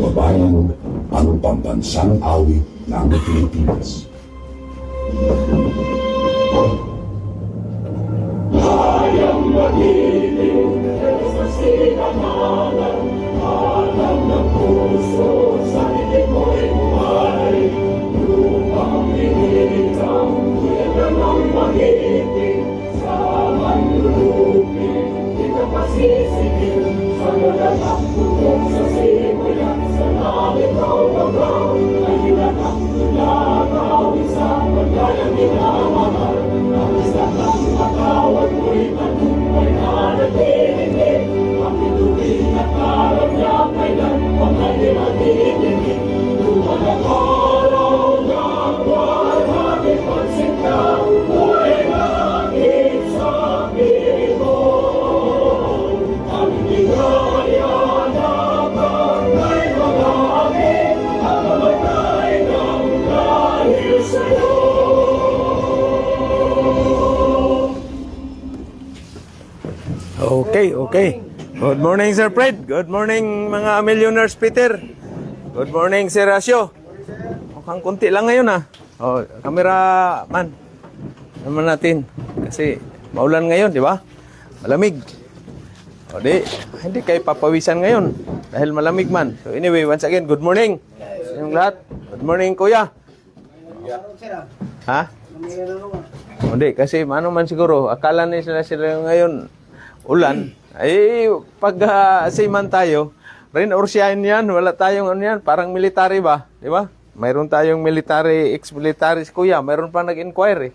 kababayan, ang pambansang awit ng Pilipinas. Hayang magiging sa sinamalan, alam ng puso sa hindi ko'y buhay. Lupang hinihintang, kuya ng magiging sa manlulupin, di ka pasisigil sa nalatak putok sa simulan. Sa langit ang bagang, ay hinatak nilagaw sa pagkayang minamahal. Ang isa ng matawag mo'y tagumpay na nagtitingin. Ang pituloy na karap niya kailan pang ay nagtitingin. Tumalang araw ng buhay, pansin ka, buhay langit sa Pilipinas. Ang ligaya na bagay mga amin, ang mamatay ng dahil sa'yo. Okay. Good morning, Sir Fred. Good morning, mga millionaires, Peter. Good morning, Sir Rasio. Mukhang kunti lang ngayon, camera man. Naman natin. Kasi maulan ngayon, di ba? Malamig. Hindi kayo papawisan ngayon. Dahil malamig man. So anyway, once again, good morning sa inyong lahat. Good morning, Kuya. Ha? Hindi, kasi ano man siguro, akala nila sila ngayon ulan. Ay, pag seaman tayo, rain or shine yan, wala tayong ano yan, parang military ba? Di ba? Mayroon tayong military, ex-military, Kuya, mayroon pa nag-inquire.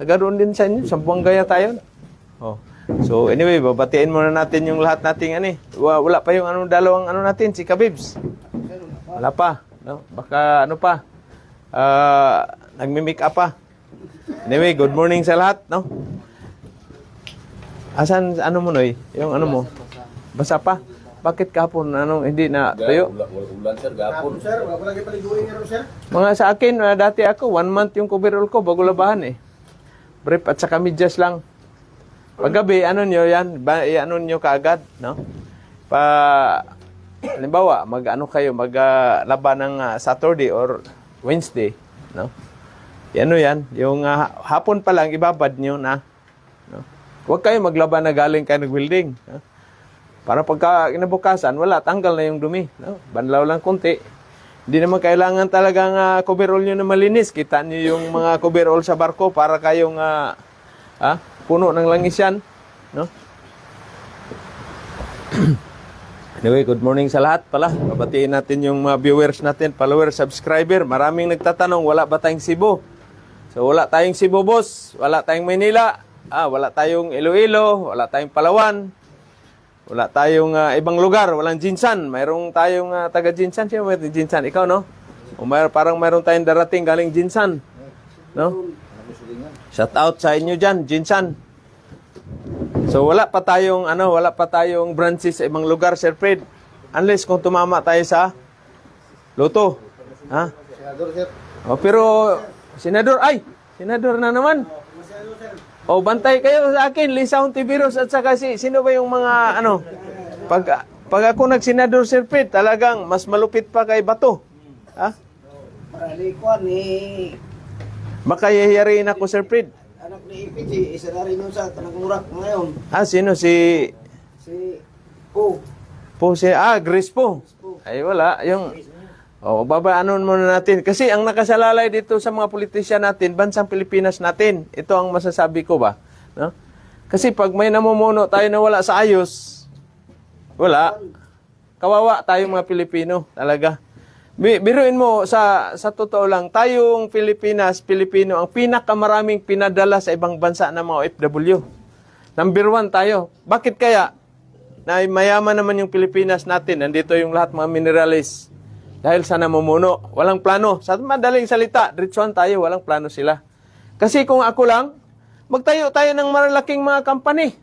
Doon din sa inyo, Sambuanga tayo. So anyway, babatiin muna natin yung lahat nating wala pa yung dalawang natin, si Kabibs. Wala pa, no? Baka nagmi-make up pa. Anyway, good morning sa lahat, no? Asan mo Noy? Yung mo? Basa pa? Bakit kapon hindi na tuyo? Ulan sir, gapon. Sir, wala lagi paliguin niyo sir. Mga sa akin, dati ako 1 month yung coverall ko bago labahan Brief at saka medyas lang. Paggabi, nyo yan? Nyo kaagad, no? Halimbawa, kayo, maglaban ng Saturday or Wednesday, no? Yan, yung hapon pa lang, ibabad nyo na, no? Huwag kayo maglaban na galing kayo nag-building, no? Para pagka kinabukasan, wala, tanggal na yung dumi, no? Banlaw lang konti. Hindi naman kailangan talagang coverall nyo na malinis. Kita nyo yung mga coverall sa barko para kayong puno ng langis yan, no? Anyway, good morning sa lahat pala. Babatiin natin yung mga viewers natin, followers, subscriber. Maraming nagtatanong, wala ba tayong Cebu? So, wala tayong Cebu, boss. Wala tayong Manila. Wala tayong Iloilo. Wala tayong Palawan. Wala tayong ibang lugar. Walang Jinsan. Mayroong tayong taga Jinsan. Sino may Jinsan? Ikaw, no? O parang mayroong tayong darating galing Jinsan. No? Shout out sa inyo dyan, Jinsan. So wala pa tayong branches sa ibang lugar, Sir Fred. Unless kung tumama tayo sa Loto. Ha? Senador sir. Pero Senador na naman. Bantay kayo sa akin, Lisaon Tibiros at saka sino ba yung mga pag ako nag-senador, Sir Fred, talagang mas malupit pa kay Bato. Ha? Maralikuan Baka yayarin ako, Sir Fred. anak ni IPG, isa na rin yun sa Tanagmurak ngayon. Sino? Si Po. Grace po. Ay, wala. Yung, babaanon muna natin. Kasi ang nakasalalay dito sa mga politisyan natin, bansang Pilipinas natin. Ito ang masasabi ko ba? No? Kasi pag may namumuno tayo na wala sa ayos, wala. Kawawa tayong mga Pilipino. Talaga. Biruin mo, sa totoo lang, tayong Pilipino, ang pinakamaraming pinadala sa ibang bansa ng mga OFW. Number 1 tayo. Bakit kaya? Na mayaman naman yung Pilipinas natin. Nandito yung lahat mga minerals. Dahil sa namumuno. Walang plano. Sa madaling salita, diretsuhan tayo, walang plano sila. Kasi kung ako lang, magtayo tayo ng malalaking mga company.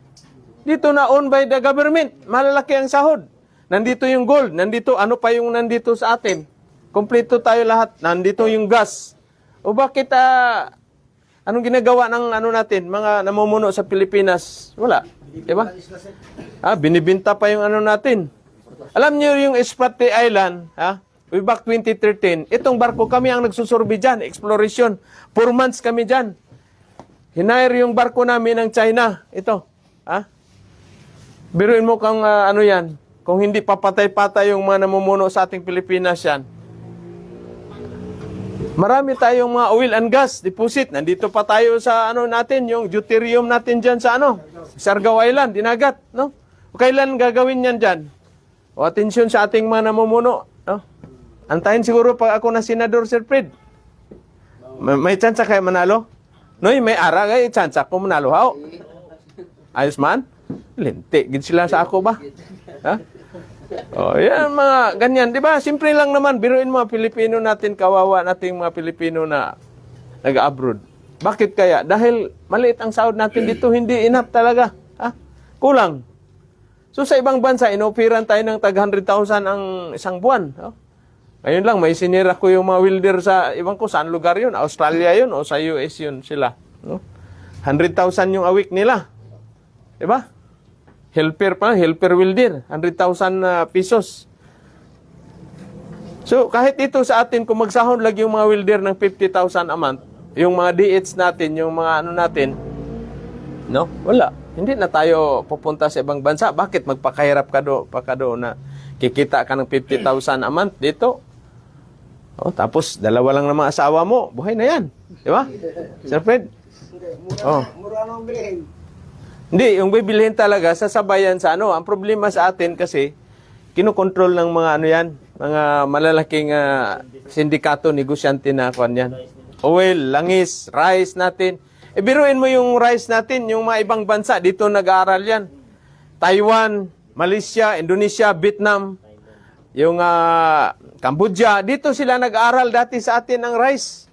Dito na owned by the government. Malalaki ang sahod. Nandito yung gold. Nandito, ano pa yung nandito sa atin? Kompleto tayo lahat. Nandito yung gas. O bakit, anong ginagawa ng natin, mga namumuno sa Pilipinas? Wala. Diba? Binibinta pa yung natin. Alam niyo yung Spratly Island, ha? Way back 2013, itong barko kami ang nagsusurvey dyan, exploration. 4 months kami dyan. Hinire yung barko namin ng China. Ito, ha? Biruin mo kung ano yan, kung hindi papatay-patay yung mga namumuno sa ating Pilipinas yan. Marami tayong mga oil and gas deposit. Nandito pa tayo sa ano natin, yung deuterium natin dyan sa ano, Siargao Island, dinagat, no? Kailan gagawin yan dyan? O atensyon sa ating mga namumuno, no? Antayin siguro pag ako na senador, Sir Fred. May chance kayo manalo? Noy, may ara kayo, chance ako manalo, hao? Ayos man? Linti, gid sila sa ako ba? Ha? Oh, yan mga ganyan, di ba? Simple lang naman, biruin mga Pilipino natin, kawawa nating mga Pilipino na nag-abroad. Bakit kaya? Dahil maliit ang sahod natin dito, hindi enough talaga. Ha? Kulang. So sa ibang bansa, inopiran tayo ng tag 100,000 ang isang buwan. Oh? Ngayon lang, may sinira ko yung mga welder sa, ibang ko, saan lugar yun? Australia yun o sa US yun sila. No? 100,000 yung a week nila. Di ba? Helper welder, 100,000 pesos. So, kahit ito sa atin, kung magsahod lang yung mga welder ng 50,000 a month, yung mga DH natin, yung mga ano natin, no? Wala. Hindi na tayo pupunta sa ibang bansa. Bakit? Magpakahirap ka do na kikita ka ng 50,000 a month dito. Oh, tapos, dalawa lang ng mga asawa mo. Buhay na yan. Di ba? Sir Fred? Oh. Mura nang bilhin. Hindi, yung bibilhin talaga, sasabayan sa ano. Ang problema sa atin kasi, kinokontrol ng mga ano yan, mga malalaking sindikato, negosyante na kwan yan. Oil, langis, rice natin. E biruin mo yung rice natin, yung mga ibang bansa, dito nag-aaral yan. Taiwan, Malaysia, Indonesia, Vietnam, yung Cambodia, dito sila nag-aaral dati sa atin ng rice.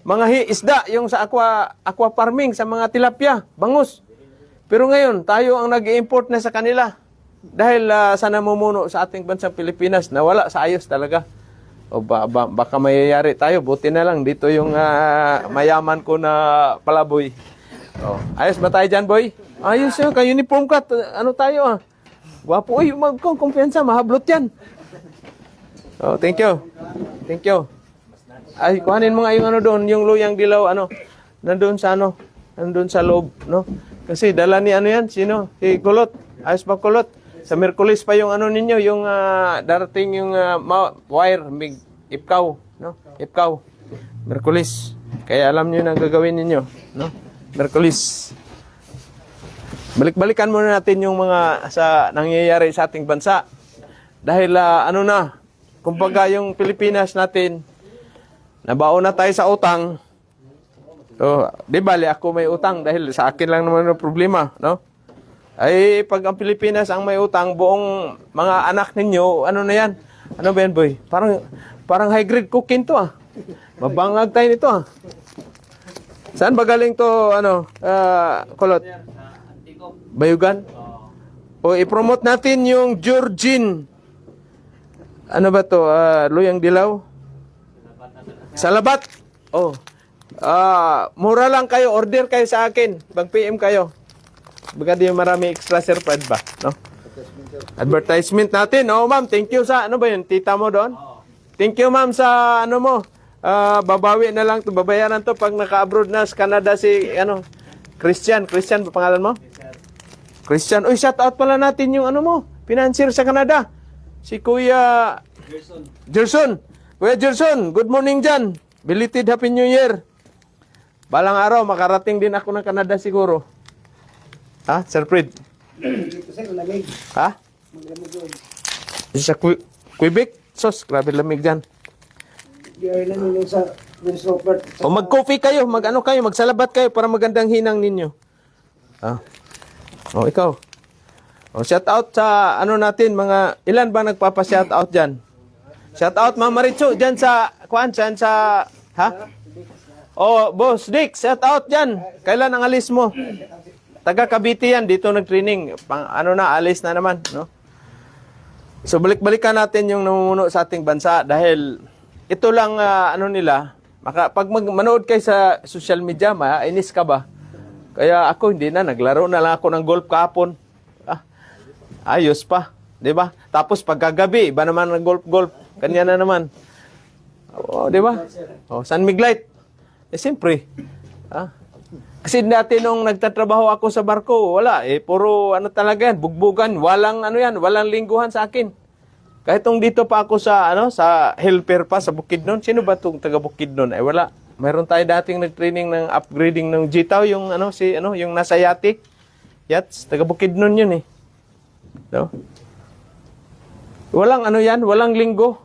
Mga isda, yung sa aqua farming, sa mga tilapia, bangus. Pero ngayon, tayo ang nag-i-import na sa kanila. Dahil sa namumuno sa ating bansang Pilipinas, nawala sa ayos talaga. O baka mayayari tayo, buti na lang. Dito yung mayaman ko na palaboy. O, ayos ba tayo dyan, boy? Ayos yun, ka-uniform ka. Ano tayo Wapo, uy, kumpiyansa, mahablot yan. Oh, thank you. Thank you. Ay, kuhanin mo nga yung ano doon, yung luyang dilaw, nandun sa nandun sa loob, no? Kasi dala ni ano yan, sino? Si Kulot. Ayos ba Kulot? Sa Merkulis pa yung ano ninyo, yung darating yung wire, ipkaw, no? Ipkaw. Merkulis. Kaya alam niyo na ang gagawin ninyo, no? Merkulis. Balik-balikan muna natin yung mga sa nangyayari sa ating bansa. Dahil kumbaga yung Pilipinas natin, nabaon na tayo sa utang. So, di bali ako may utang dahil sa akin lang naman ang problema, no? Ay, pag ang Pilipinas ang may utang, buong mga anak ninyo, ano na yan? Ano ba yan, boy? Parang high-grade cooking to, Mabangag tayo nito, Saan ba galing to, Kulot? Bayugan? O, i-promote natin yung Georgine. Ano ba to? Luyang dilaw? Salabat. Oh. Mura lang kayo, order kayo sa akin. Mag-PM kayo. Baga di marami extra surprise ba, no? Advertisement natin. Oh, ma'am, thank you sa ano ba 'yun? Tita mo doon? Thank you, ma'am, sa ano mo. Babawi na lang to, babayaran to pag naka-abroad na sa Canada si Christian ba pangalan mo? Christian. Uy, shout out pala natin yung ano mo, financier sa Canada. Si Kuya Gerson. Kuya Gerson, good morning dyan. Belated Happy New Year. Balang araw, makarating din ako ng Canada siguro. Ha, Sir Fred? Dito sa lamig. Ha? Maglamig yun. Sa Quebec? Sos, grabe lamig dyan. Di ay lang yun sa Prince Rupert. O mag-coffee kayo, magsalabat kayo para magandang hinang ninyo. O, ikaw. O, shout out sa natin, mga, ilan ba nagpapa-shout out dyan? Shout out, Ma'am Marichu, dyan sa, ha? O, Boss Dick, shout out dyan. Kailan ang alis mo? Taga Cavite yan, dito nag-training. Alis na naman, no? So, balik-balikan natin yung namumuno sa ating bansa dahil ito lang, nila, pag manood kayo sa social media, mainis ka ba? Kaya ako, hindi na, naglaro na lang ako ng golf kahapon. Ayos pa. di ba? Tapos pagkagabi, iba naman ng golf-golf, kanya na naman. Oh, di ba? Oh, San Miglite. Siyempre. Kasi dati nung nagtatrabaho ako sa barko, wala puro talaga yan, bugbugan, walang walang lingguhan sa akin. Kahit nung dito pa ako sa sa helper pa sa Bukidnon, sino ba tong taga Bukidnon? Wala. Mayroon tayo dating nag-training ng upgrading ng Jitaw, yung yung nasa yate. Yachts, taga Bukidnon yun eh. No? Walang walang linggo.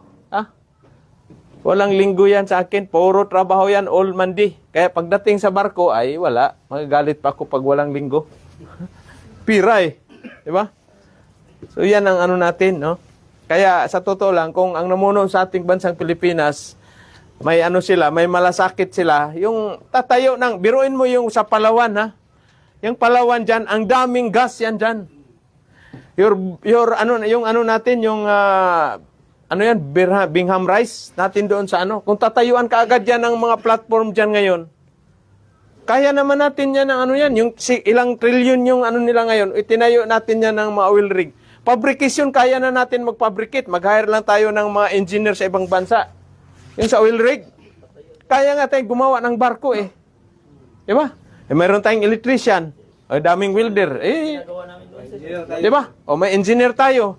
Walang linggo yan sa akin. Puro trabaho yan, all Monday. Kaya pagdating sa barko, ay wala. Magagalit pa ako pag walang linggo. Pira eh. Diba? So yan ang natin, no? Kaya sa totoo lang, kung ang namuno sa ating bansang Pilipinas, may sila, may malasakit sila, yung tatayo biruin mo yung sa Palawan, ha? Yung Palawan dyan, ang daming gas yan dyan. Natin, yung Bingham Rice natin doon sa Kung tatayuan ka agad yan ng mga platform dyan ngayon, kaya naman natin yan ng yung ilang trillion yung nila ngayon, itinayo natin yan ng mga oil rig. Fabrication, kaya na natin mag-fabricate. Mag-hire lang tayo ng mga engineer sa ibang bansa. Yung sa oil rig, kaya nga tayong gumawa ng barko eh. Diba? Mayroon tayong electrician, daming welder. Diba? May engineer tayo.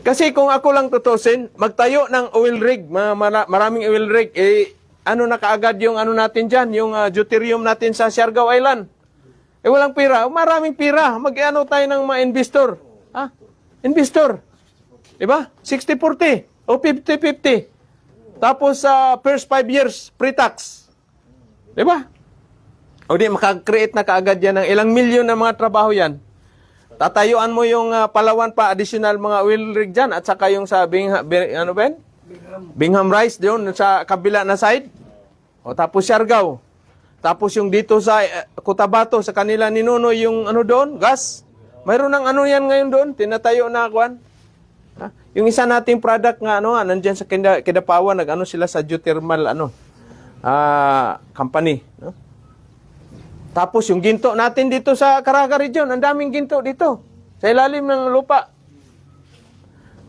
Kasi kung ako lang tutusin, magtayo ng oil rig, maraming oil rig, na kaagad yung natin dyan, yung deuterium natin sa Siargao Island. Walang pira, maraming pira. Tayo ng mga investor. Investor. Diba? 60-40 o 50-50. Tapos first 5 years, pre-tax. Diba? O di, makakreate na kaagad yan ng ilang milyon na mga trabaho yan. Tatayuan mo yung Palawan pa, additional mga oil rig dyan, at saka yung sa Bingham Rice, doon sa kabila na side. O tapos Siargao. Tapos yung dito sa Cotabato, sa kanila ni Nonoy, yung doon, gas. Mayroon ng yan ngayon doon, tinatayo na kuwan. Yung isa nating product nga, nandyan sa Kidapawan, sila sa geothermal, company. No? Tapos yung ginto natin dito sa Caraga Region, ang daming ginto dito, sa ilalim ng lupa.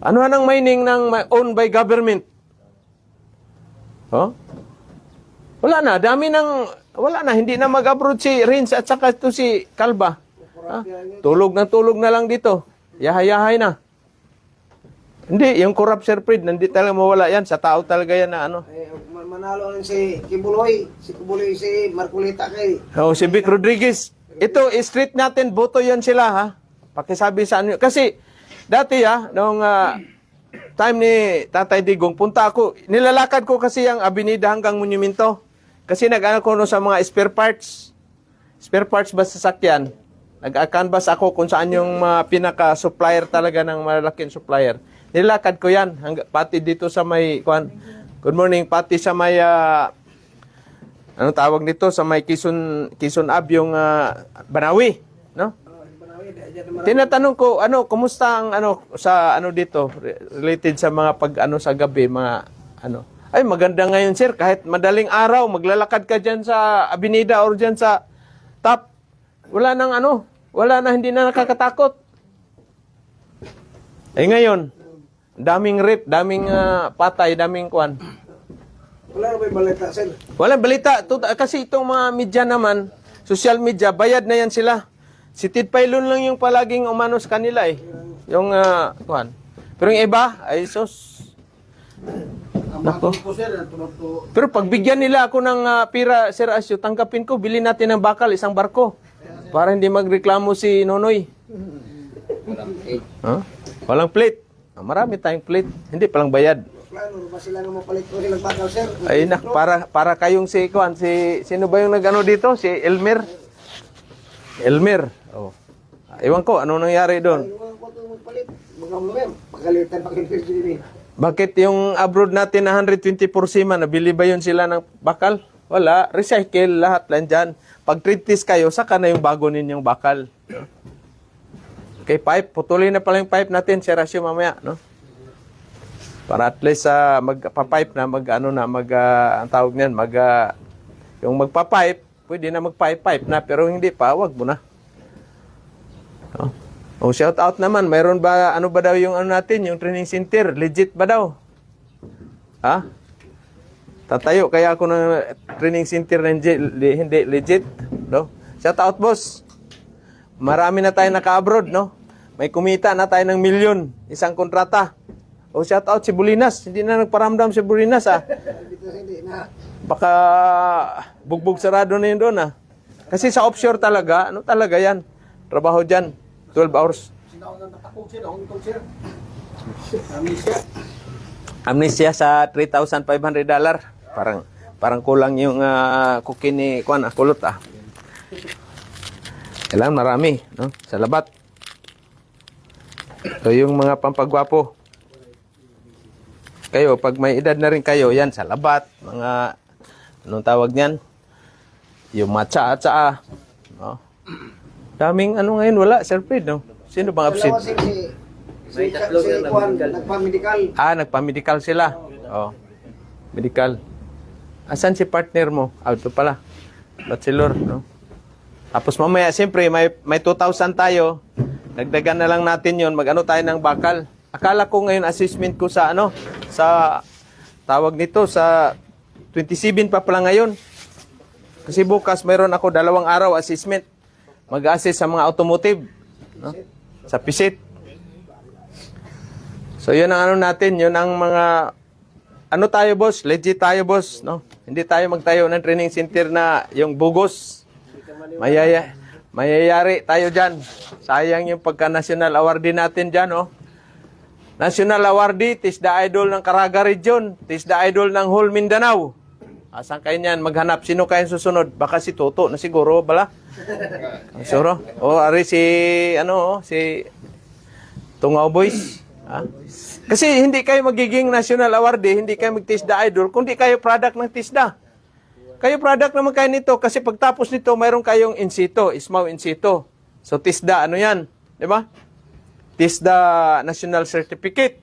Ang mining owned by government? Wala na, hindi na mag-abroad si Rins at saka ito si Kalba. Tulog na lang dito. Yahay-yahay na. Hindi, yung corrupt Sir Fred, hindi talaga mawala yan. Sa tao talaga yan na Manalo rin si Kibuloy, si Marcolita kay. Si Vic Rodriguez. Ito, street natin, boto yan sila, ha? Pakisabi sa kasi, dati, nung time ni Tatay Digong, punta ako, nilalakad ko kasi ang Avenida hanggang Monumento. Kasi ko sa mga spare parts. Spare parts ba sasakyan? Nag-canvas ako kung saan yung pinaka-supplier talaga ng malaking supplier. Nilakad ko yan, pati dito sa may, good morning, pati sa may, tawag nito, sa may Quezon Ave, yung Banawi, no? Tinatanong ko, kumusta ang, sa, dito, related sa mga sa gabi, mga, ay, maganda ngayon, sir, kahit madaling araw, maglalakad ka dyan sa Avenida or dyan sa top, wala na, hindi na nakakatakot. Ngayon, daming rape, daming patay, daming kuwan. Wala na ba balita, sir? Wala balita. Kasi itong mga media naman, social media, bayad na yan sila. Si Ted Pailon lang yung palaging umano sa kanila eh. Yung kuwan. Pero yung iba, ay sus. Nako. Pero pagbigyan nila ako ng pira, Sir Asyo, tanggapin ko, bilhin natin ng bakal, isang barko. Para hindi magreklamo si Nonoy. Walang plate. Marami tayong plate. Hindi palang bayad. Plano ba sila nga mapalit ko silang bakal, sir? Ay para kayong sino ba yung nag-ano dito? Si Elmer. Ewan ko, ano nangyari doon? Bakit yung abroad natin na 124 seaman, nabili ba yun sila ng bakal? Wala. Recycle, lahat lang dyan. Pag treatise kayo, saka na yung bago ninyong bakal. Okay, pipe. Putulin na pala yung pipe natin, Sir Asyo, mamaya, no? Para at least magpa-pipe na, ang tawag niyan, yung magpa-pipe, pwede na magpa-pipe na, pero hindi pa, wag mo na. No? O shout out naman, mayroon ba, ano ba daw yung ano natin, yung training center, legit ba daw? Ha? Tatayo kaya ako ng training center na hindi legit, no? Shout out, boss. Marami na tayo naka-abroad, no? May kumita na tayo ng milyon, isang kontrata. O shout out si Bulinas, hindi na nagparamdam si Bulinas, ah. Hindi na. Baka bugbog sarado na yun doon, ah. Kasi sa offshore talaga, ano talaga yan? Trabaho dyan, 12 hours. Sinaon na natakong sir, akong itong sir. Amnesia. Amnesia sa $3,500. Parang kulang yung cookie ni Kuan, kulot, ah. Kailangan marami, no? Sa labat. So yung mga pampagwapo. Kayo, pag may edad na rin kayo, yan, sa labat, mga, anong tawag niyan? Yung matsa-atsa, no? Daming ano ngayon, wala, Sir Fred, no? Sino bang absent? Dalawa si Juan, nagpa-medical. Nagpa-medical sila. Oh, medical. Asan si partner mo? Ito pala. Bachelor, no? Tapos mamaya, siyempre, may 2,000 tayo. Dagdagan na lang natin yon, mag-ano tayo ng bakal. Akala ko ngayon, assessment ko sa ano, sa tawag nito, sa 27 pa pala ngayon. Kasi bukas, mayroon ako 2 araw assessment. Mag-assess sa mga automotive, no? Sa PISIT. So, yun ang ano natin, yun ang mga, ano tayo, boss? Legit tayo, boss, no? Hindi tayo magtayo ng training center na yung bugos. Mayayari tayo dyan. Sayang yung pagka-national awardee natin dyan, oh. National awardee, tis the idol ng Caraga Region, tis the idol ng whole Mindanao. Asan kayo niyan? Maghanap. Sino kayong susunod? Baka si Toto na siguro, bala? Siguro? O, ari si, ano, si Tungaw Boys. Ha? Kasi hindi kayo magiging national awardee, hindi kayo mag-TISDA idol, kundi kayo product ng TISDA. Kayo product naman kayo nito, kasi pagtapos nito, mayroon kayong in situ, ismaw in situ. So, TISDA, ano yan? Di ba? TISDA National Certificate.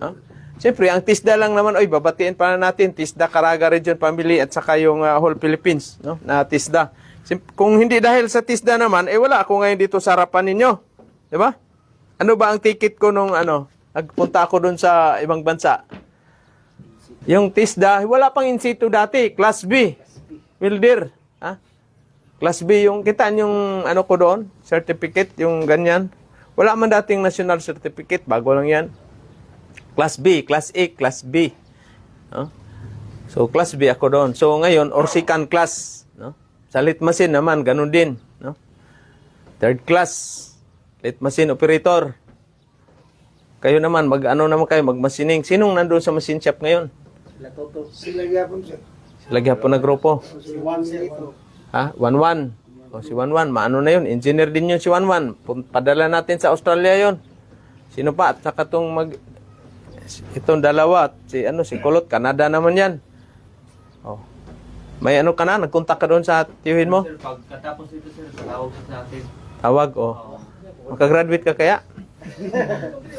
Ha? Siyempre, ang TISDA lang naman, oy, babatiin pa na natin, TISDA Caraga Region Family at saka yung whole Philippines, no? Na TISDA. Kung hindi dahil sa TISDA naman, wala ako ngayon dito sa harapan ninyo. Di ba? Ano ba ang ticket ko nung nagpunta ako doon sa ibang bansa? Yung TISDA, wala pang in situ dati, Class B. Wilder. Ha? Class B, yung kitaan yung ano ko doon, certificate, yung ganyan. Wala man dating national certificate, bago lang yan. Class B, Class A, Class B. No? So, Class B ako doon. So, ngayon, Orsican Class. No? Sa Litmasin naman, ganun din. No? Third Class, Litmasin Operator. Kayo naman, naman kayo, magmasining. Sinong nandun sa machine shop ngayon? Sila gyapon sir. Sila gyapon na grupo. Si Juan sir ito. Ha? 11. O, si 11. Maano na yun? Engineer din yun si 11. Padala natin sa Australia yun. Sino pa? At saka itong dalawa, si Kulot, Canada naman yan. Oh. May ano ka na? Nagkontak ka doon sa tiyuhin mo? Sir, pagkatapos ito sir, tawag sa atin. Tawag, oh. Makagraduate ka kaya?